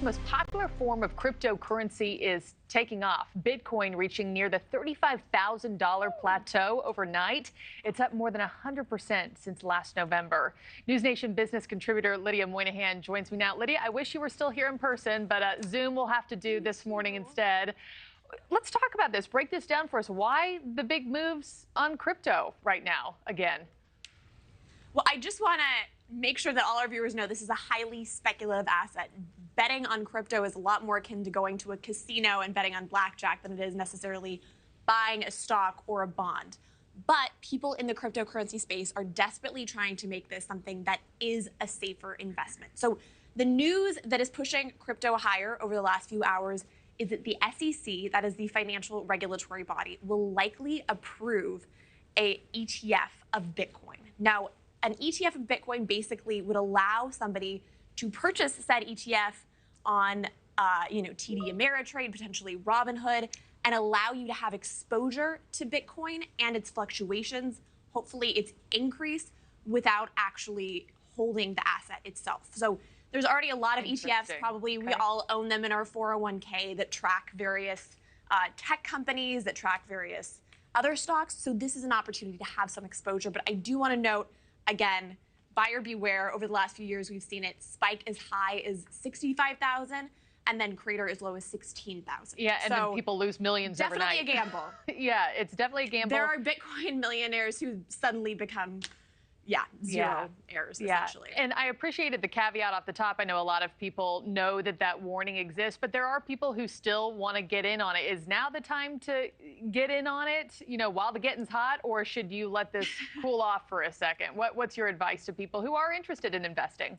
most popular form of cryptocurrency is taking off. Bitcoin reaching near the $35,000 plateau overnight. It's up more than 100% since last November. NewsNation business contributor Lydia Moynihan joins me now. Lydia, I wish you were still here in person, but Zoom will have to do this morning instead. Let's talk about this. Break this down for us. Why the big moves on crypto right now again? Well, I just want to make sure that all our viewers know this is a highly speculative asset. Betting on crypto is a lot more akin to going to a casino and betting on blackjack than it is necessarily buying a stock or a bond. But people in the cryptocurrency space are desperately trying to make this something that is a safer investment. So the news that is pushing crypto higher over the last few hours is that the SEC, that is the financial regulatory body, will likely approve an ETF of Bitcoin. Now, an ETF of Bitcoin basically would allow somebody to purchase said ETF on, TD Ameritrade, potentially Robinhood, and allow you to have exposure to Bitcoin and its fluctuations, hopefully its increase, without actually holding the asset itself. So there's already a lot of ETFs, probably we all own them in our 401k, that track various tech companies, that track various other stocks. So this is an opportunity to have some exposure. But I do want to note, again, buyer beware. Over the last few years, we've seen it spike as high as 65,000 and then crater as low as 16,000. Yeah, and then people lose millions overnight. Definitely a gamble. Yeah, it's definitely a gamble. There are Bitcoin millionaires who suddenly become zero errors, essentially. And I appreciated the caveat off the top. I know a lot of people know that that warning exists, but there are people who still want to get in on it. Is now the time to get in on it, while the getting's hot, or should you let this cool off for a second? What's your advice to people who are interested in investing?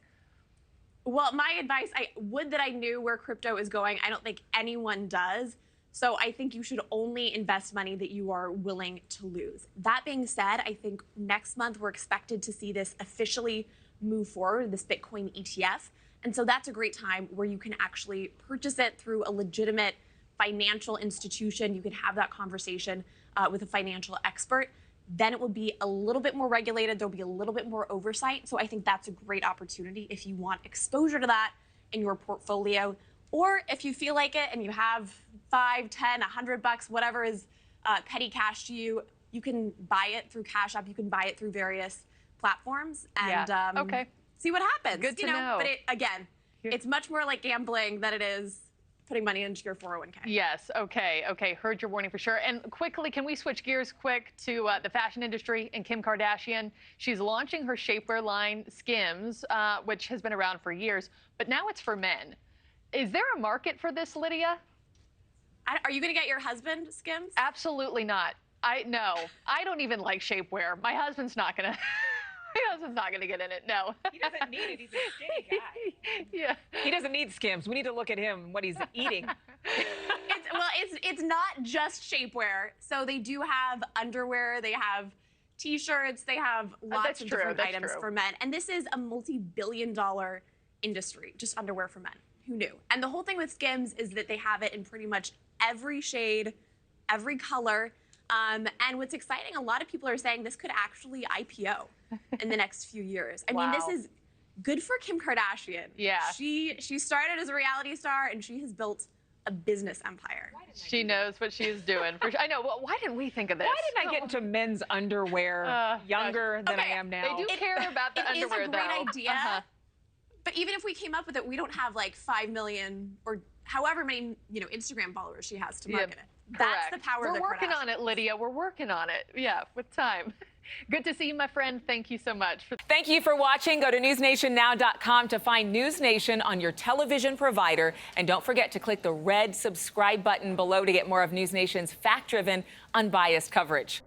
Well, my advice, I would that I knew where crypto is going. I don't think anyone does. So I think you should only invest money that you are willing to lose. That being said, I think next month we're expected to see this officially move forward, this Bitcoin ETF. And so that's a great time where you can actually purchase it through a legitimate financial institution. You can have that conversation with a financial expert. Then it will be a little bit more regulated. There'll be a little bit more oversight. So I think that's a great opportunity if you want exposure to that in your portfolio. Or if you feel like it and you have $5, $10, $100, whatever is petty cash to you, you can buy it through Cash App. You can buy it through various platforms and see what happens. Good to know. But again, it's much more like gambling than it is putting money into your 401k. Yes. Okay. Heard your warning for sure. And quickly, can we switch gears quick to the fashion industry and Kim Kardashian? She's launching her shapewear line, Skims, which has been around for years, but now it's for men. Is there a market for this, Lydia? Are you going to get your husband Skims? Absolutely not. No, I don't even like shapewear. My husband's not going to. My husband's not going to get in it. No. He doesn't need it. He's a skinny guy. Yeah. He doesn't need Skims. We need to look at him, what he's eating. It's not just shapewear. So they do have underwear. They have T-shirts. They have lots of different items for men. And this is a multi-billion-dollar industry, just underwear for men. Who knew? And the whole thing with Skims is that they have it in pretty much every shade, every color. And what's exciting, a lot of people are saying this could actually IPO in the next few years. I mean, this is good for Kim Kardashian. Yeah. She started as a reality star, and she has built a business empire. She knows what she's doing. I know. Well, why didn't we think of this? Why didn't I get into men's underwear younger than I am now? They do care about the underwear, though. It is a great idea. But even if we came up with it, we don't have like 5 million or however many, Instagram followers she has to market it. That's the power of the Kardashians. We're working on it, Lydia. We're working on it. Yeah, with time. Good to see you, my friend. Thank you so much. Thank you for watching. Go to newsnationnow.com to find NewsNation on your television provider. And don't forget to click the red subscribe button below to get more of NewsNation's fact-driven, unbiased coverage.